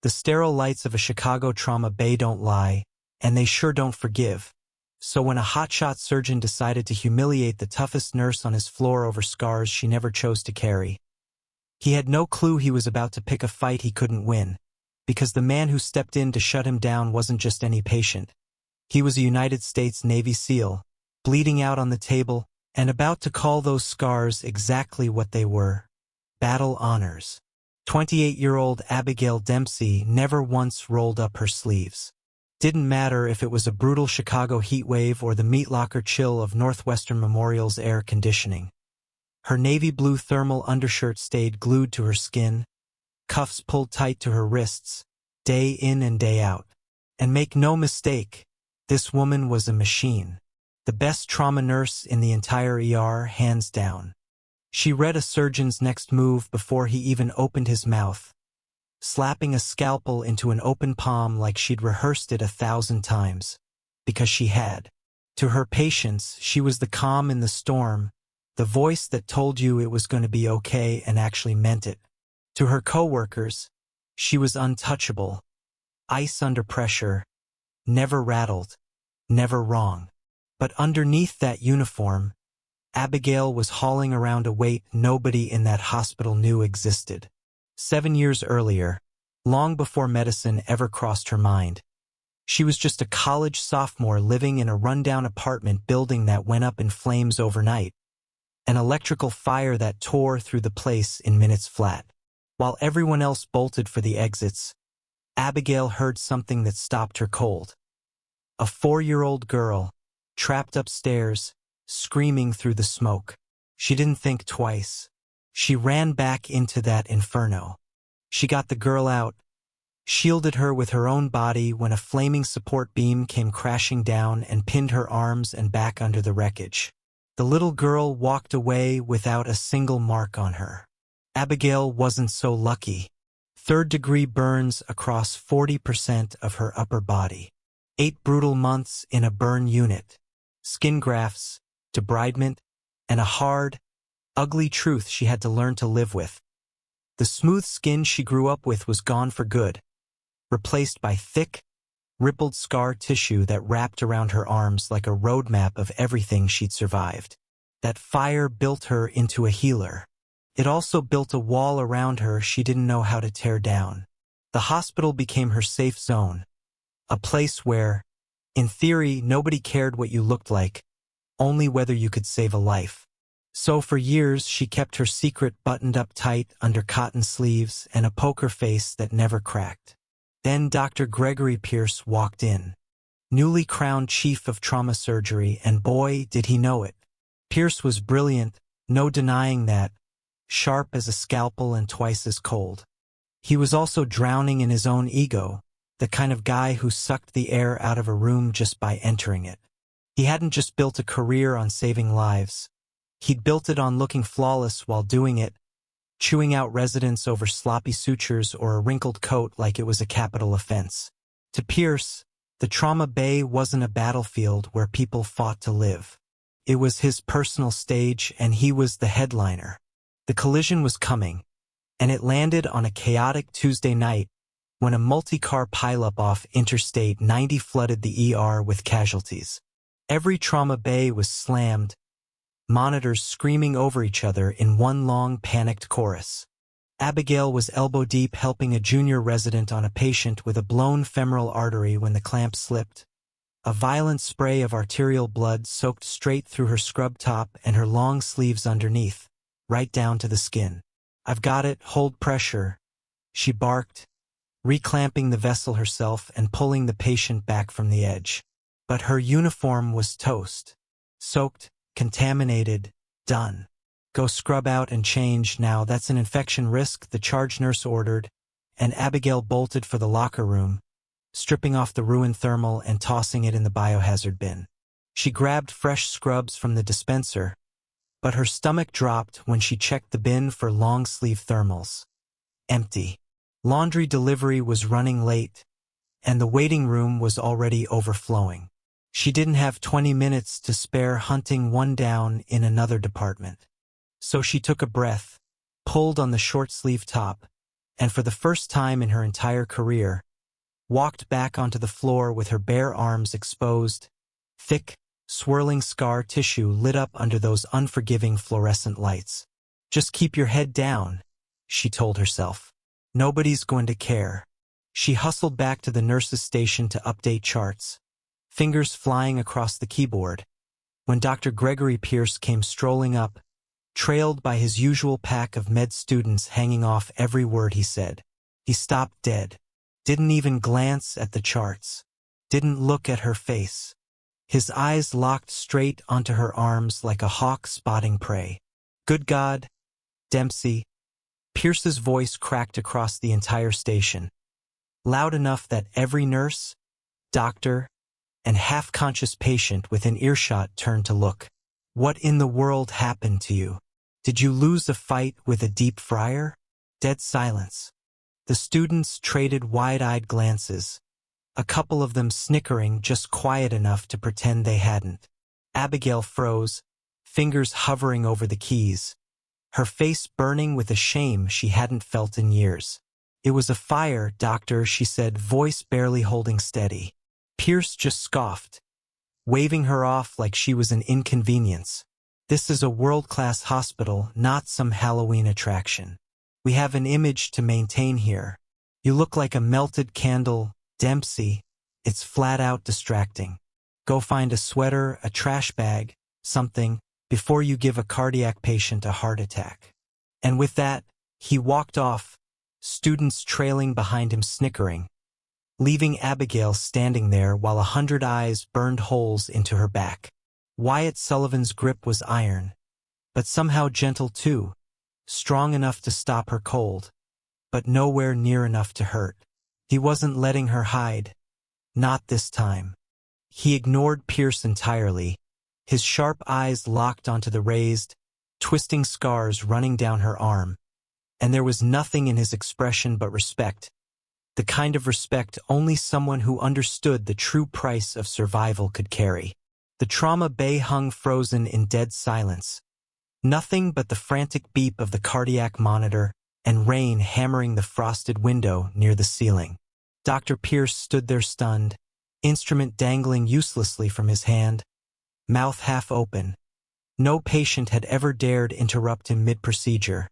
The sterile lights of a Chicago trauma bay don't lie, and they sure don't forgive. So when a hotshot surgeon decided to humiliate the toughest nurse on his floor over scars she never chose to carry, he had no clue he was about to pick a fight he couldn't win, because the man who stepped in to shut him down wasn't just any patient. He was a United States Navy SEAL, bleeding out on the table, and about to call those scars exactly what they were: battle honors. 28-year-old Abigail Dempsey never once rolled up her sleeves. Didn't matter if it was a brutal Chicago heatwave or the meat locker chill of Northwestern Memorial's air conditioning. Her navy blue thermal undershirt stayed glued to her skin, cuffs pulled tight to her wrists, day in and day out. And make no mistake, this woman was a machine. The best trauma nurse in the entire ER, hands down. She read a surgeon's next move before he even opened his mouth, slapping a scalpel into an open palm like she'd rehearsed it 1,000 times. Because she had. To her patients, she was the calm in the storm, the voice that told you it was going to be okay and actually meant it. To her coworkers, she was untouchable, ice under pressure, never rattled, never wrong. But underneath that uniform, Abigail was hauling around a weight nobody in that hospital knew existed. 7 years earlier, long before medicine ever crossed her mind, she was just a college sophomore living in a rundown apartment building that went up in flames overnight, an electrical fire that tore through the place in minutes flat. While everyone else bolted for the exits, Abigail heard something that stopped her cold. A 4-year-old girl, trapped upstairs, screaming through the smoke. She didn't think twice. She ran back into that inferno. She got the girl out, shielded her with her own body when a flaming support beam came crashing down and pinned her arms and back under the wreckage. The little girl walked away without a single mark on her. Abigail wasn't so lucky. 3rd-degree burns across 40% of her upper body. 8 brutal months in a burn unit. Skin grafts, debridement, and a hard, ugly truth she had to learn to live with. The smooth skin she grew up with was gone for good, replaced by thick, rippled scar tissue that wrapped around her arms like a roadmap of everything she'd survived. That fire built her into a healer. It also built a wall around her she didn't know how to tear down. The hospital became her safe zone, a place where, in theory, nobody cared what you looked like, only whether you could save a life. So for years she kept her secret buttoned up tight under cotton sleeves and a poker face that never cracked. Then Dr. Gregory Pierce walked in, newly crowned chief of trauma surgery, and boy, did he know it. Pierce was brilliant, no denying that, sharp as a scalpel and twice as cold. He was also drowning in his own ego, the kind of guy who sucked the air out of a room just by entering it. He hadn't just built a career on saving lives. He'd built it on looking flawless while doing it, chewing out residents over sloppy sutures or a wrinkled coat like it was a capital offense. To Pierce, the trauma bay wasn't a battlefield where people fought to live. It was his personal stage, and he was the headliner. The collision was coming, and it landed on a chaotic Tuesday night when a multi-car pileup off Interstate 90 flooded the ER with casualties. Every trauma bay was slammed, monitors screaming over each other in one long, panicked chorus. Abigail was elbow-deep helping a junior resident on a patient with a blown femoral artery when the clamp slipped. A violent spray of arterial blood soaked straight through her scrub top and her long sleeves underneath, right down to the skin. "I've got it, hold pressure," she barked, reclamping the vessel herself and pulling the patient back from the edge. But her uniform was toast. Soaked, contaminated, done. "Go scrub out and change now, that's an infection risk," the charge nurse ordered, and Abigail bolted for the locker room, stripping off the ruined thermal and tossing it in the biohazard bin. She grabbed fresh scrubs from the dispenser, but her stomach dropped when she checked the bin for long-sleeve thermals. Empty. Laundry delivery was running late, and the waiting room was already overflowing. She didn't have 20 minutes to spare hunting one down in another department. So she took a breath, pulled on the short-sleeve top, and for the first time in her entire career, walked back onto the floor with her bare arms exposed, thick, swirling scar tissue lit up under those unforgiving fluorescent lights. "Just keep your head down," she told herself. "Nobody's going to care." She hustled back to the nurse's station to update charts, fingers flying across the keyboard, when Dr. Gregory Pierce came strolling up, trailed by his usual pack of med students hanging off every word he said. He stopped dead, didn't even glance at the charts, didn't look at her face. His eyes locked straight onto her arms like a hawk spotting prey. "Good God, Dempsey," Pierce's voice cracked across the entire station, loud enough that every nurse, doctor, and half-conscious patient within earshot turned to look. "What in the world happened to you? Did you lose a fight with a deep fryer?" Dead silence. The students traded wide-eyed glances, a couple of them snickering just quiet enough to pretend they hadn't. Abigail froze, fingers hovering over the keys, her face burning with a shame she hadn't felt in years. "It was a fire, doctor," she said, voice barely holding steady. Pierce just scoffed, waving her off like she was an inconvenience. "This is a world-class hospital, not some Halloween attraction. We have an image to maintain here. You look like a melted candle, Dempsey. It's flat-out distracting. Go find a sweater, a trash bag, something, before you give a cardiac patient a heart attack." And with that, he walked off, students trailing behind him snickering, leaving Abigail standing there while 100 eyes burned holes into her back. Wyatt Sullivan's grip was iron, but somehow gentle too, strong enough to stop her cold, but nowhere near enough to hurt. He wasn't letting her hide. Not this time. He ignored Pierce entirely, his sharp eyes locked onto the raised, twisting scars running down her arm, and there was nothing in his expression but respect, the kind of respect only someone who understood the true price of survival could carry. The trauma bay hung frozen in dead silence, nothing but the frantic beep of the cardiac monitor and rain hammering the frosted window near the ceiling. Dr. Pierce stood there stunned, instrument dangling uselessly from his hand, mouth half open. No patient had ever dared interrupt him mid-procedure,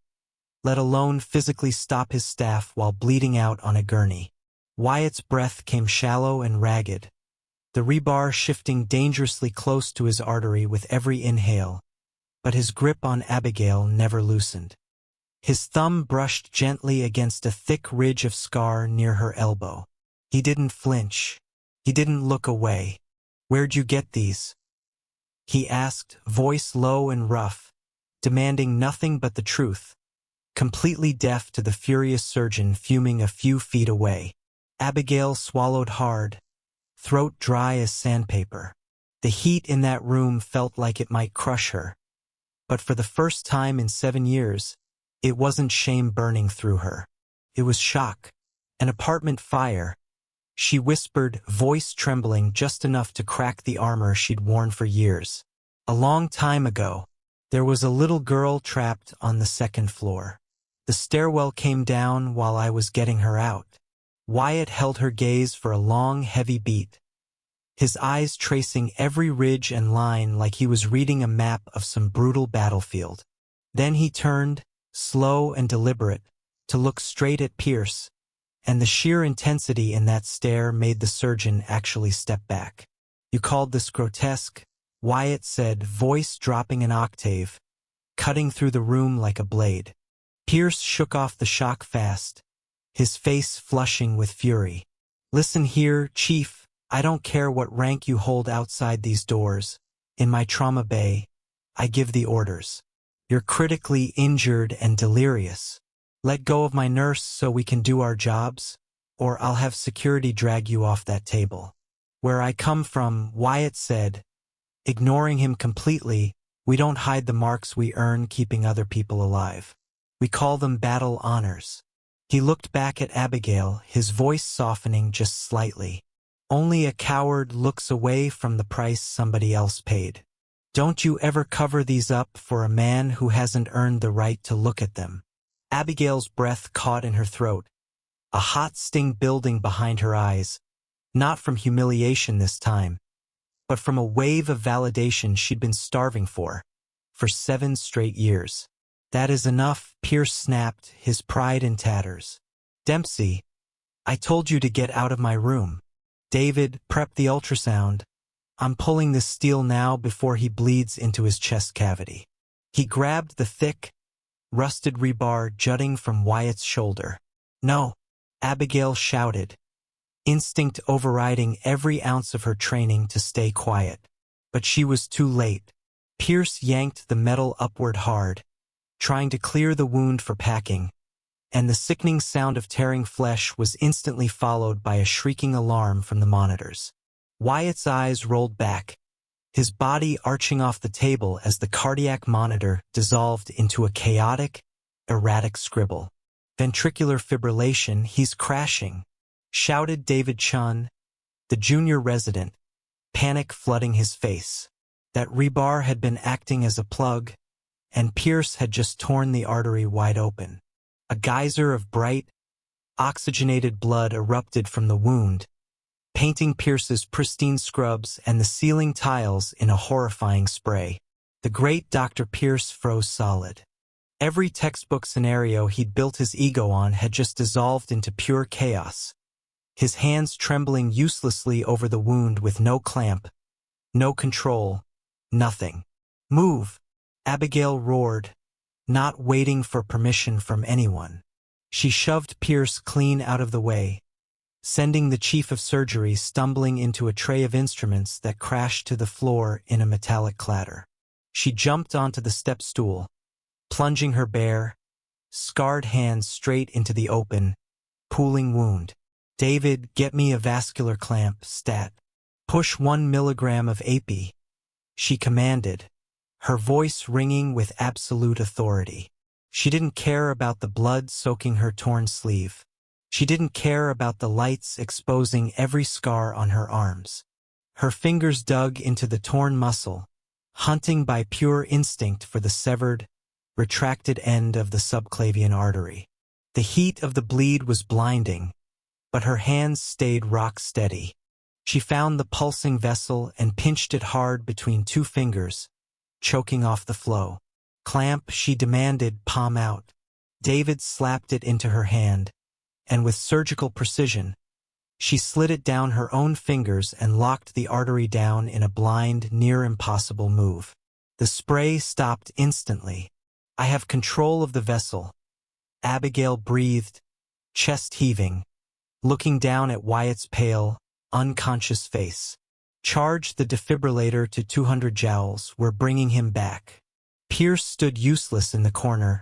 let alone physically stop his staff while bleeding out on a gurney. Wyatt's breath came shallow and ragged, the rebar shifting dangerously close to his artery with every inhale, but his grip on Abigail never loosened. His thumb brushed gently against a thick ridge of scar near her elbow. He didn't flinch. He didn't look away. "Where'd you get these?" he asked, voice low and rough, demanding nothing but the truth, completely deaf to the furious surgeon fuming a few feet away. Abigail swallowed hard, throat dry as sandpaper. The heat in that room felt like it might crush her. But for the first time in 7 years, it wasn't shame burning through her. It was shock. An apartment fire. She whispered, voice trembling just enough to crack the armor she'd worn for years. "A long time ago, there was a little girl trapped on the 2nd floor. The stairwell came down while I was getting her out." Wyatt held her gaze for a long, heavy beat, his eyes tracing every ridge and line like he was reading a map of some brutal battlefield. Then he turned, slow and deliberate, to look straight at Pierce, and the sheer intensity in that stare made the surgeon actually step back. "You called this grotesque?" Wyatt said, voice dropping an octave, cutting through the room like a blade. Pierce shook off the shock fast, his face flushing with fury. "Listen here, Chief, I don't care what rank you hold outside these doors. In my trauma bay, I give the orders. You're critically injured and delirious. Let go of my nurse so we can do our jobs, or I'll have security drag you off that table." "Where I come from," Wyatt said, ignoring him completely, "we don't hide the marks we earn keeping other people alive. We call them battle honors." He looked back at Abigail, his voice softening just slightly. "Only a coward looks away from the price somebody else paid. Don't you ever cover these up for a man who hasn't earned the right to look at them." Abigail's breath caught in her throat, a hot sting building behind her eyes, not from humiliation this time, but from a wave of validation she'd been starving for 7 straight years. That is enough, Pierce snapped, his pride in tatters. Dempsey, I told you to get out of my room. David, prep the ultrasound. I'm pulling this steel now before he bleeds into his chest cavity. He grabbed the thick, rusted rebar jutting from Wyatt's shoulder. No, Abigail shouted, instinct overriding every ounce of her training to stay quiet. But she was too late. Pierce yanked the metal upward hard, trying to clear the wound for packing, and the sickening sound of tearing flesh was instantly followed by a shrieking alarm from the monitors. Wyatt's eyes rolled back, his body arching off the table as the cardiac monitor dissolved into a chaotic, erratic scribble. Ventricular fibrillation, he's crashing, shouted David Chun, the junior resident, panic flooding his face. That rebar had been acting as a plug, and Pierce had just torn the artery wide open. A geyser of bright, oxygenated blood erupted from the wound, painting Pierce's pristine scrubs and the ceiling tiles in a horrifying spray. The great Dr. Pierce froze solid. Every textbook scenario he'd built his ego on had just dissolved into pure chaos, his hands trembling uselessly over the wound with no clamp, no control, nothing. Move, Abigail roared, not waiting for permission from anyone. She shoved Pierce clean out of the way, sending the chief of surgery stumbling into a tray of instruments that crashed to the floor in a metallic clatter. She jumped onto the step stool, plunging her bare, scarred hands straight into the open, pooling wound. David, get me a vascular clamp, stat. Push 1 milligram of AP, she commanded, her voice ringing with absolute authority. She didn't care about the blood soaking her torn sleeve. She didn't care about the lights exposing every scar on her arms. Her fingers dug into the torn muscle, hunting by pure instinct for the severed, retracted end of the subclavian artery. The heat of the bleed was blinding, but her hands stayed rock steady. She found the pulsing vessel and pinched it hard between 2 fingers, choking off the flow. Clamp, she demanded, palm out. David slapped it into her hand, and with surgical precision, she slid it down her own fingers and locked the artery down in a blind, near-impossible move. The spray stopped instantly. I have control of the vessel, Abigail breathed, chest heaving, looking down at Wyatt's pale, unconscious face. Charge the defibrillator to 200 joules, we're bringing him back. Pierce stood useless in the corner,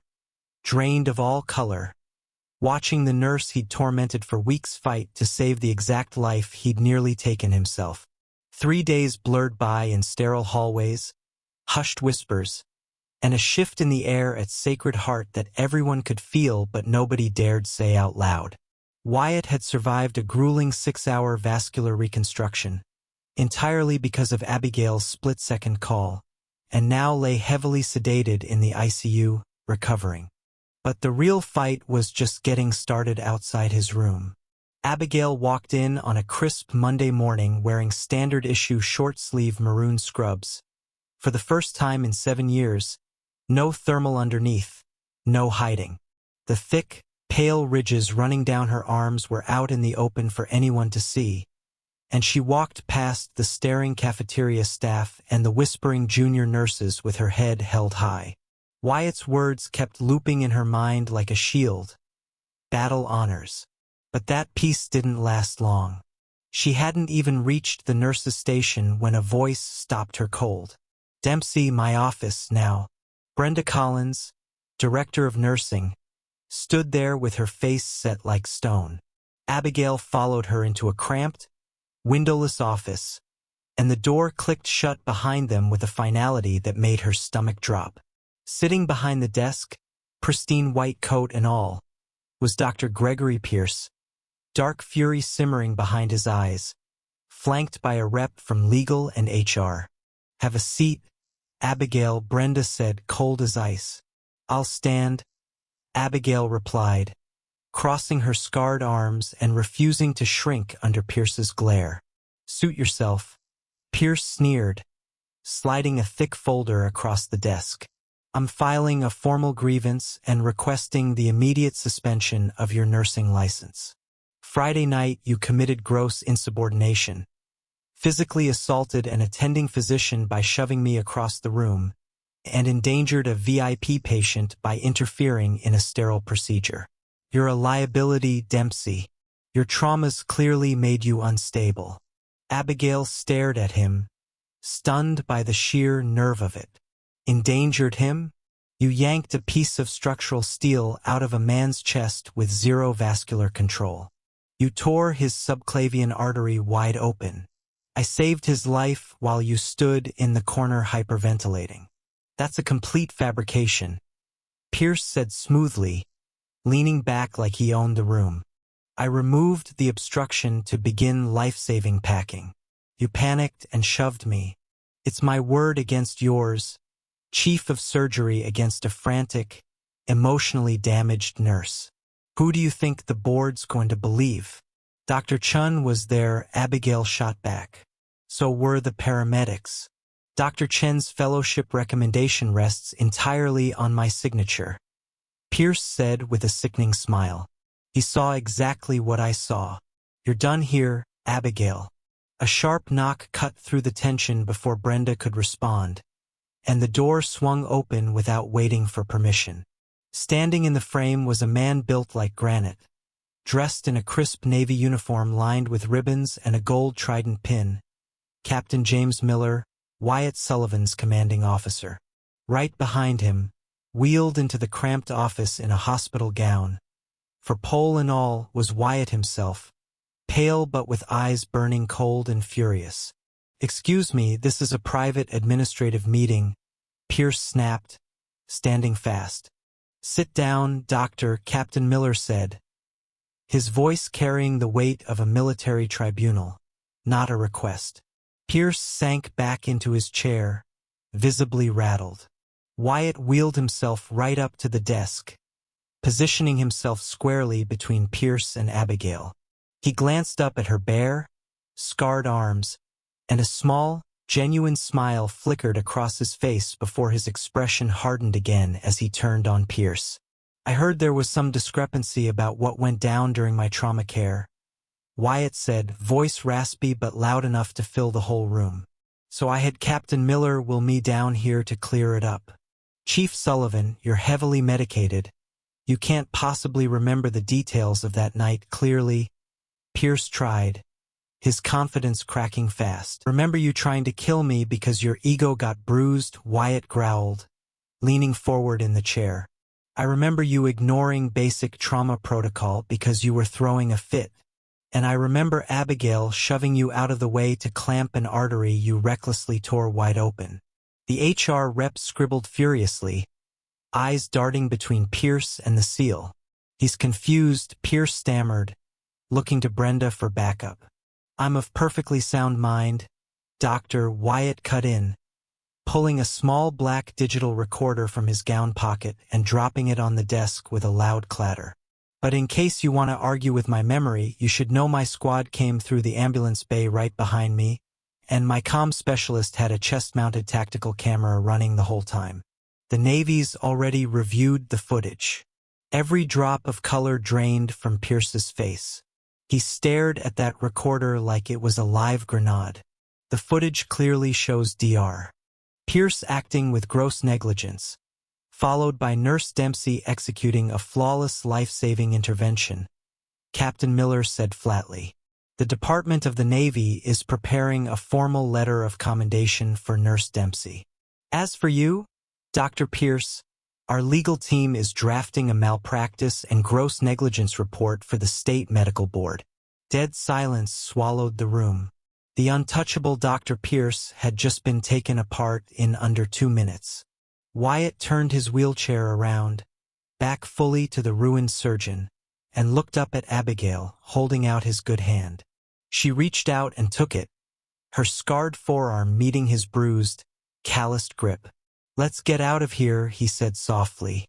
drained of all color, watching the nurse he'd tormented for weeks fight to save the exact life he'd nearly taken himself. 3 days blurred by in sterile hallways, hushed whispers, and a shift in the air at Sacred Heart that everyone could feel but nobody dared say out loud. Wyatt had survived a grueling 6-hour vascular reconstruction, entirely because of Abigail's split-second call, and now lay heavily sedated in the ICU, recovering. But the real fight was just getting started outside his room. Abigail walked in on a crisp Monday morning wearing standard-issue short-sleeve maroon scrubs. For the first time in 7 years, no thermal underneath, no hiding. The thick, pale ridges running down her arms were out in the open for anyone to see, and she walked past the staring cafeteria staff and the whispering junior nurses with her head held high. Wyatt's words kept looping in her mind like a shield. Battle honors. But that peace didn't last long. She hadn't even reached the nurse's station when a voice stopped her cold. Dempsey, my office now. Brenda Collins, director of nursing, stood there with her face set like stone. Abigail followed her into a cramped, windowless office, and the door clicked shut behind them with a finality that made her stomach drop. Sitting behind the desk, pristine white coat and all, was Dr. Gregory Pierce, dark fury simmering behind his eyes, flanked by a rep from legal and HR. Have a seat, Abigail, Brenda said, cold as ice. I'll stand. Abigail replied, crossing her scarred arms and refusing to shrink under Pierce's glare. Suit yourself, Pierce sneered, sliding a thick folder across the desk. I'm filing a formal grievance and requesting the immediate suspension of your nursing license. Friday night you committed gross insubordination, physically assaulted an attending physician by shoving me across the room, and endangered a VIP patient by interfering in a sterile procedure. You're a liability, Dempsey. Your traumas clearly made you unstable. Abigail stared at him, stunned by the sheer nerve of it. Endangered him? You yanked a piece of structural steel out of a man's chest with zero vascular control. You tore his subclavian artery wide open. I saved his life while you stood in the corner hyperventilating. That's a complete fabrication, Pierce said smoothly, leaning back like he owned the room. I removed the obstruction to begin life-saving packing. You panicked and shoved me. It's my word against yours, chief of surgery against a frantic, emotionally damaged nurse. Who do you think the board's going to believe? Dr. Chun was there, Abigail shot back. So were the paramedics. Dr. Chen's fellowship recommendation rests entirely on my signature, Pierce said with a sickening smile. He saw exactly what I saw. You're done here, Abigail. A sharp knock cut through the tension before Brenda could respond, and the door swung open without waiting for permission. Standing in the frame was a man built like granite, dressed in a crisp navy uniform lined with ribbons and a gold trident pin. Captain James Miller, Wyatt Sullivan's commanding officer. Right behind him, wheeled into the cramped office in a hospital gown, for pole and all, was Wyatt himself, pale but with eyes burning cold and furious. Excuse me, this is a private administrative meeting, Pierce snapped, standing fast. Sit down, Doctor, Captain Miller said, his voice carrying the weight of a military tribunal, not a request. Pierce sank back into his chair, visibly rattled. Wyatt wheeled himself right up to the desk, positioning himself squarely between Pierce and Abigail. He glanced up at her bare, scarred arms, and a small, genuine smile flickered across his face before his expression hardened again as he turned on Pierce. I heard there was some discrepancy about what went down during my trauma care, Wyatt said, voice raspy but loud enough to fill the whole room. So I had Captain Miller will me down here to clear it up. Chief Sullivan, you're heavily medicated. You can't possibly remember the details of that night clearly. Pierce tried, his confidence cracking fast. Remember you trying to kill me because your ego got bruised, Wyatt growled, leaning forward in the chair. I remember you ignoring basic trauma protocol because you were throwing a fit. And I remember Abigail shoving you out of the way to clamp an artery you recklessly tore wide open. The HR rep scribbled furiously, eyes darting between Pierce and the seal. He's confused, Pierce stammered, looking to Brenda for backup. I'm of perfectly sound mind, Doctor, Wyatt cut in, pulling a small black digital recorder from his gown pocket and dropping it on the desk with a loud clatter. But in case you want to argue with my memory, you should know my squad came through the ambulance bay right behind me, and my comm specialist had a chest-mounted tactical camera running the whole time. The Navy's already reviewed the footage. Every drop of color drained from Pierce's face. He stared at that recorder like it was a live grenade. The footage clearly shows Dr. Pierce acting with gross negligence, followed by Nurse Dempsey executing a flawless life-saving intervention. Captain Miller said flatly, the Department of the Navy is preparing a formal letter of commendation for Nurse Dempsey. As for you, Dr. Pierce, our legal team is drafting a malpractice and gross negligence report for the State Medical Board. Dead silence swallowed the room. The untouchable Dr. Pierce had just been taken apart in under 2 minutes. Wyatt turned his wheelchair around, back fully to the ruined surgeon, and looked up at Abigail, holding out his good hand. She reached out and took it, her scarred forearm meeting his bruised, calloused grip. Let's get out of here, he said softly.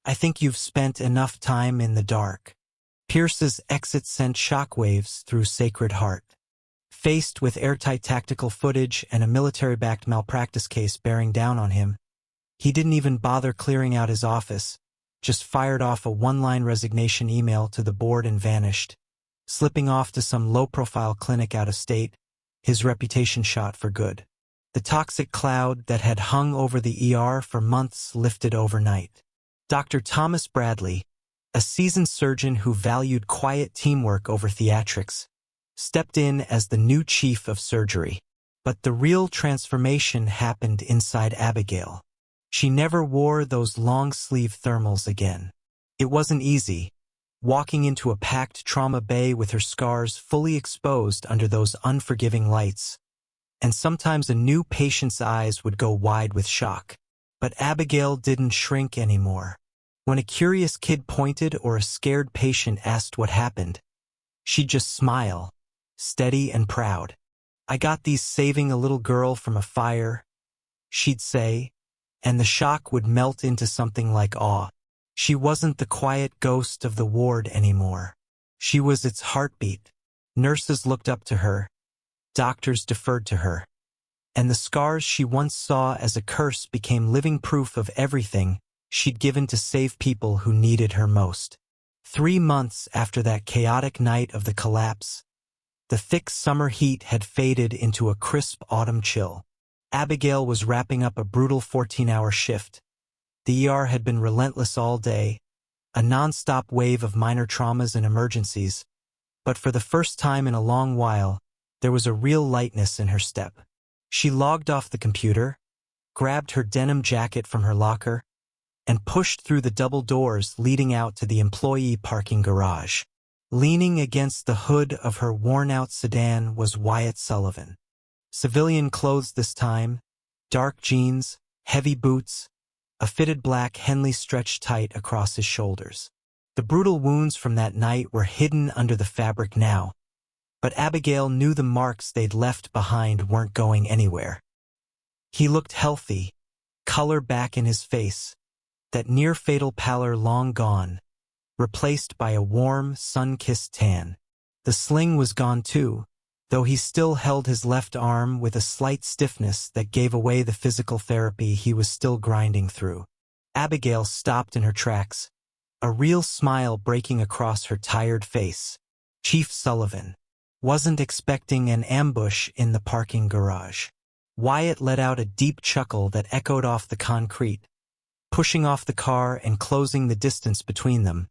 I think you've spent enough time in the dark. Pierce's exit sent shockwaves through Sacred Heart. Faced with airtight tactical footage and a military-backed malpractice case bearing down on him, he didn't even bother clearing out his office, just fired off a one-line resignation email to the board and vanished, slipping off to some low-profile clinic out of state, his reputation shot for good. The toxic cloud that had hung over the ER for months lifted overnight. Dr. Thomas Bradley, a seasoned surgeon who valued quiet teamwork over theatrics, stepped in as the new chief of surgery. But the real transformation happened inside Abigail. She never wore those long-sleeve thermals again. It wasn't easy, walking into a packed trauma bay with her scars fully exposed under those unforgiving lights. And sometimes a new patient's eyes would go wide with shock. But Abigail didn't shrink anymore. When a curious kid pointed or a scared patient asked what happened, she'd just smile, steady and proud. "I got these saving a little girl from a fire," she'd say, and the shock would melt into something like awe. She wasn't the quiet ghost of the ward anymore. She was its heartbeat. Nurses looked up to her. Doctors deferred to her. And the scars she once saw as a curse became living proof of everything she'd given to save people who needed her most. 3 months after that chaotic night of the collapse, the thick summer heat had faded into a crisp autumn chill. Abigail was wrapping up a brutal 14-hour shift. The ER had been relentless all day, a non-stop wave of minor traumas and emergencies, but for the first time in a long while, there was a real lightness in her step. She logged off the computer, grabbed her denim jacket from her locker, and pushed through the double doors leading out to the employee parking garage. Leaning against the hood of her worn-out sedan was Wyatt Sullivan. Civilian clothes this time, dark jeans, heavy boots, a fitted black Henley stretched tight across his shoulders. The brutal wounds from that night were hidden under the fabric now, but Abigail knew the marks they'd left behind weren't going anywhere. He looked healthy, color back in his face, that near-fatal pallor long gone, replaced by a warm, sun-kissed tan. The sling was gone too, though he still held his left arm with a slight stiffness that gave away the physical therapy he was still grinding through. Abigail stopped in her tracks, a real smile breaking across her tired face. Chief Sullivan wasn't expecting an ambush in the parking garage. Wyatt let out a deep chuckle that echoed off the concrete, pushing off the car and closing the distance between them,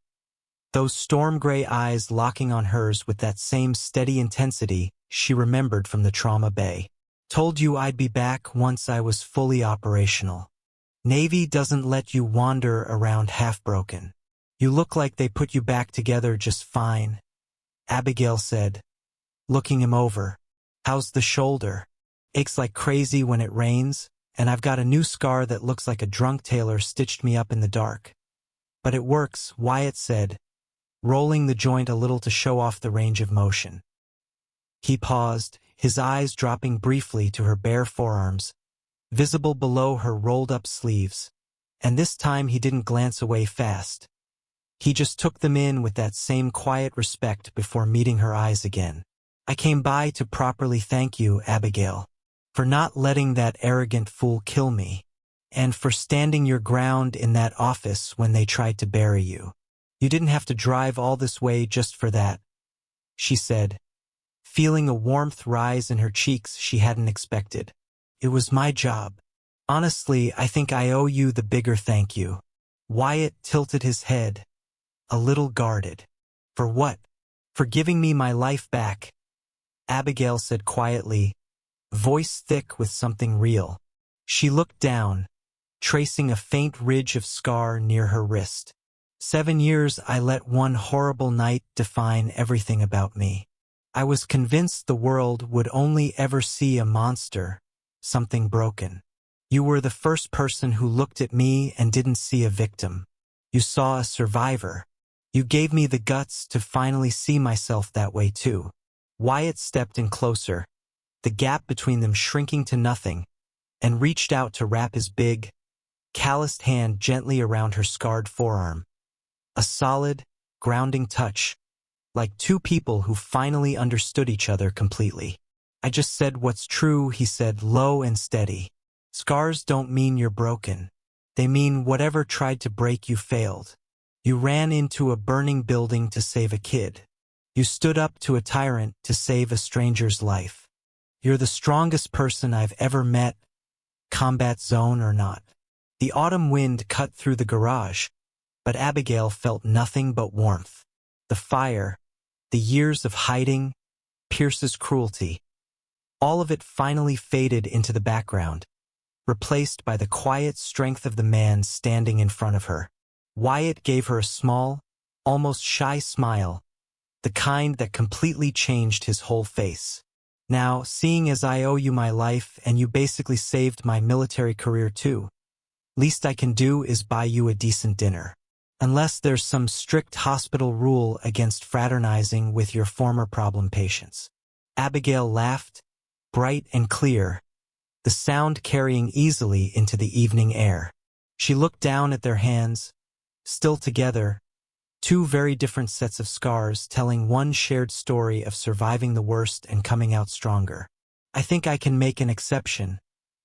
those storm-gray eyes locking on hers with that same steady intensity she remembered from the trauma bay. "Told you I'd be back once I was fully operational. Navy doesn't let you wander around half-broken. You look like they put you back together just fine," Abigail said, looking him over. "How's the shoulder?" "Aches like crazy when it rains, and I've got a new scar that looks like a drunk tailor stitched me up in the dark. But it works," Wyatt said, rolling the joint a little to show off the range of motion. He paused, his eyes dropping briefly to her bare forearms, visible below her rolled-up sleeves, and this time he didn't glance away fast. He just took them in with that same quiet respect before meeting her eyes again. "I came by to properly thank you, Abigail, for not letting that arrogant fool kill me, and for standing your ground in that office when they tried to bury you. You didn't have to drive all this way just for that," she said, feeling a warmth rise in her cheeks she hadn't expected. "It was my job. Honestly, I think I owe you the bigger thank you." Wyatt tilted his head, a little guarded. "For what?" "For giving me my life back," Abigail said quietly, voice thick with something real. She looked down, tracing a faint ridge of scar near her wrist. 7 years I let one horrible night define everything about me. I was convinced the world would only ever see a monster, something broken. You were the first person who looked at me and didn't see a victim. You saw a survivor. You gave me the guts to finally see myself that way too." Wyatt stepped in closer, the gap between them shrinking to nothing, and reached out to wrap his big, calloused hand gently around her scarred forearm. A solid, grounding touch, like two people who finally understood each other completely. I just said what's true, he said, low and steady. Scars don't mean you're broken. They mean whatever tried to break you failed. You ran into a burning building to save a kid. You stood up to a tyrant to save a stranger's life. You're the strongest person I've ever met, combat zone or not. The autumn wind cut through the garage, but Abigail felt nothing but warmth. The fire, the years of hiding, Pierce's cruelty. All of it finally faded into the background, replaced by the quiet strength of the man standing in front of her. Wyatt gave her a small, almost shy smile, the kind that completely changed his whole face. Now, seeing as I owe you my life and you basically saved my military career too, least I can do is buy you a decent dinner. Unless there's some strict hospital rule against fraternizing with your former problem patients. Abigail laughed, bright and clear, the sound carrying easily into the evening air. She looked down at their hands, still together, two very different sets of scars telling one shared story of surviving the worst and coming out stronger. I think I can make an exception.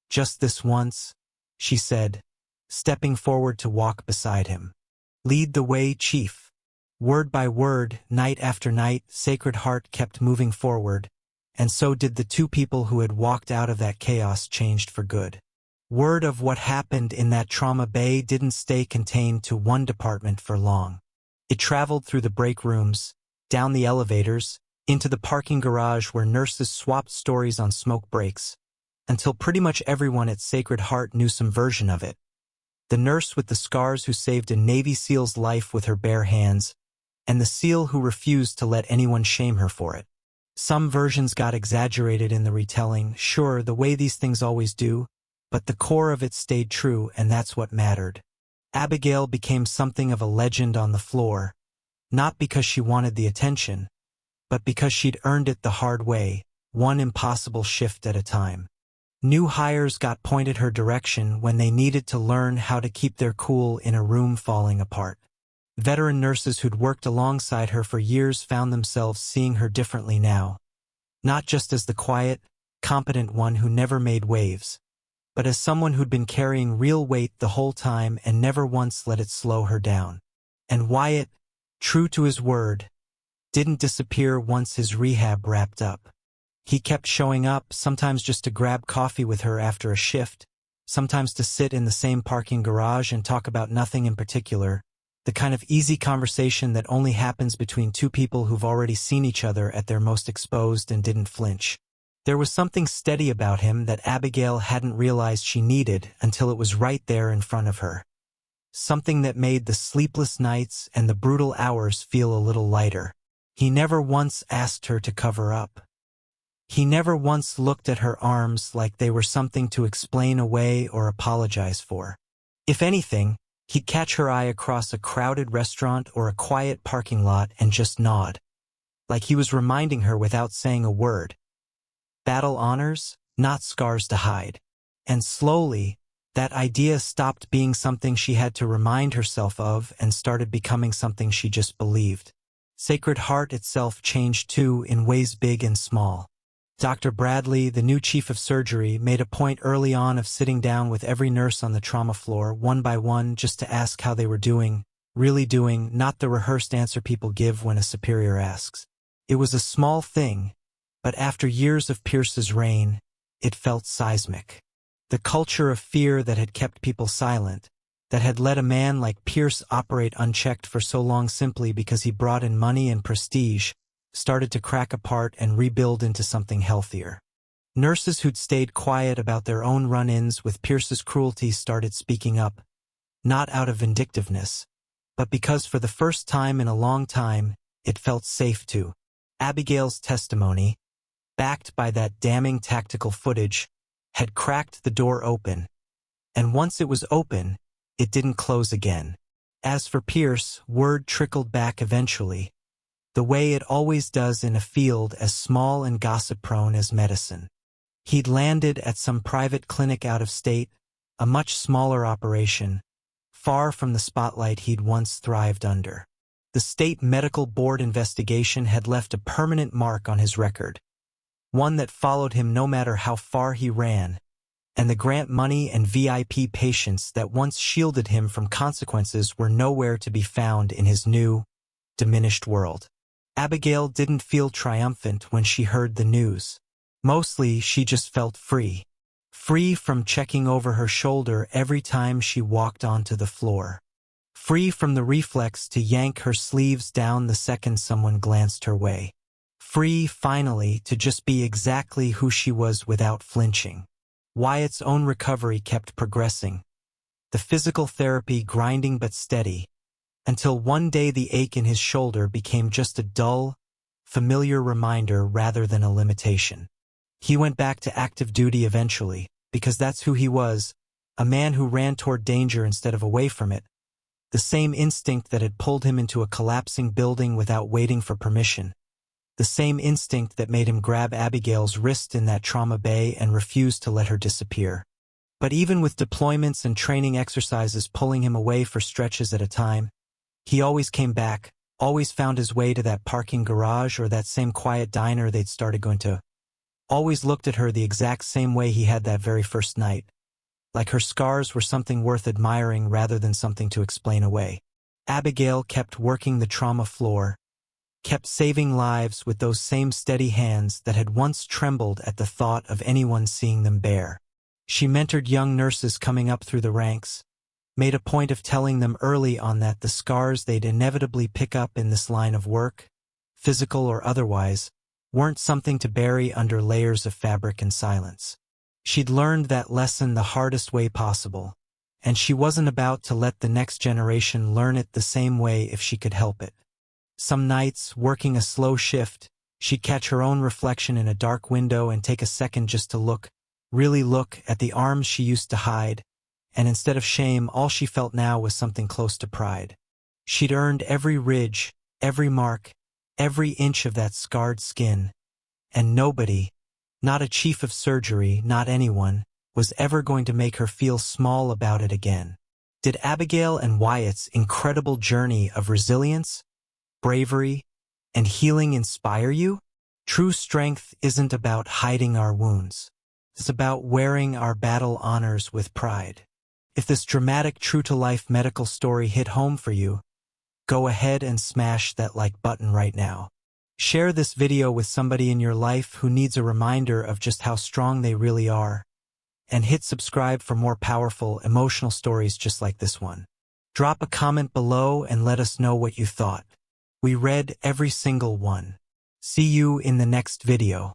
Just this once, she said, stepping forward to walk beside him. Lead the way, Chief. Word by word, night after night, Sacred Heart kept moving forward, and so did the two people who had walked out of that chaos changed for good. Word of what happened in that trauma bay didn't stay contained to one department for long. It traveled through the break rooms, down the elevators, into the parking garage where nurses swapped stories on smoke breaks, until pretty much everyone at Sacred Heart knew some version of it. The nurse with the scars who saved a Navy SEAL's life with her bare hands, and the SEAL who refused to let anyone shame her for it. Some versions got exaggerated in the retelling, sure, the way these things always do, but the core of it stayed true, and that's what mattered. Abigail became something of a legend on the floor, not because she wanted the attention, but because she'd earned it the hard way, one impossible shift at a time. New hires got pointed her direction when they needed to learn how to keep their cool in a room falling apart. Veteran nurses who'd worked alongside her for years found themselves seeing her differently now. Not just as the quiet, competent one who never made waves, but as someone who'd been carrying real weight the whole time and never once let it slow her down. And Wyatt, true to his word, didn't disappear once his rehab wrapped up. He kept showing up, sometimes just to grab coffee with her after a shift, sometimes to sit in the same parking garage and talk about nothing in particular, the kind of easy conversation that only happens between two people who've already seen each other at their most exposed and didn't flinch. There was something steady about him that Abigail hadn't realized she needed until it was right there in front of her. Something that made the sleepless nights and the brutal hours feel a little lighter. He never once asked her to cover up. He never once looked at her arms like they were something to explain away or apologize for. If anything, he'd catch her eye across a crowded restaurant or a quiet parking lot and just nod, like he was reminding her without saying a word. Battle honors, not scars to hide. And slowly, that idea stopped being something she had to remind herself of and started becoming something she just believed. Sacred Heart itself changed too in ways big and small. Dr. Bradley, the new chief of surgery, made a point early on of sitting down with every nurse on the trauma floor, one by one, just to ask how they were doing, really doing, not the rehearsed answer people give when a superior asks. It was a small thing, but after years of Pierce's reign, it felt seismic. The culture of fear that had kept people silent, that had let a man like Pierce operate unchecked for so long simply because he brought in money and prestige, started to crack apart and rebuild into something healthier. Nurses who'd stayed quiet about their own run-ins with Pierce's cruelty started speaking up, not out of vindictiveness, but because for the first time in a long time, it felt safe to. Abigail's testimony, backed by that damning tactical footage, had cracked the door open, and once it was open, it didn't close again. As for Pierce, word trickled back eventually, the way it always does in a field as small and gossip-prone as medicine. He'd landed at some private clinic out of state, a much smaller operation, far from the spotlight he'd once thrived under. The state medical board investigation had left a permanent mark on his record, one that followed him no matter how far he ran, and the grant money and VIP patients that once shielded him from consequences were nowhere to be found in his new, diminished world. Abigail didn't feel triumphant when she heard the news. Mostly, she just felt free. Free from checking over her shoulder every time she walked onto the floor. Free from the reflex to yank her sleeves down the second someone glanced her way. Free, finally, to just be exactly who she was without flinching. Wyatt's own recovery kept progressing, the physical therapy grinding but steady, until one day the ache in his shoulder became just a dull, familiar reminder rather than a limitation. He went back to active duty eventually, because that's who he was, a man who ran toward danger instead of away from it, the same instinct that had pulled him into a collapsing building without waiting for permission, the same instinct that made him grab Abigail's wrist in that trauma bay and refuse to let her disappear. But even with deployments and training exercises pulling him away for stretches at a time, he always came back, always found his way to that parking garage or that same quiet diner they'd started going to. Always looked at her the exact same way he had that very first night, like her scars were something worth admiring rather than something to explain away. Abigail kept working the trauma floor, kept saving lives with those same steady hands that had once trembled at the thought of anyone seeing them bare. She mentored young nurses coming up through the ranks, made a point of telling them early on that the scars they'd inevitably pick up in this line of work, physical or otherwise, weren't something to bury under layers of fabric and silence. She'd learned that lesson the hardest way possible, and she wasn't about to let the next generation learn it the same way if she could help it. Some nights, working a slow shift, she'd catch her own reflection in a dark window and take a second just to look, really look, at the arms she used to hide, and instead of shame, all she felt now was something close to pride. She'd earned every ridge, every mark, every inch of that scarred skin, and nobody, not a chief of surgery, not anyone, was ever going to make her feel small about it again. Did Abigail and Wyatt's incredible journey of resilience, bravery, and healing inspire you? True strength isn't about hiding our wounds. It's about wearing our battle honors with pride. If this dramatic, true-to-life medical story hit home for you, go ahead and smash that like button right now. Share this video with somebody in your life who needs a reminder of just how strong they really are. And hit subscribe for more powerful, emotional stories just like this one. Drop a comment below and let us know what you thought. We read every single one. See you in the next video.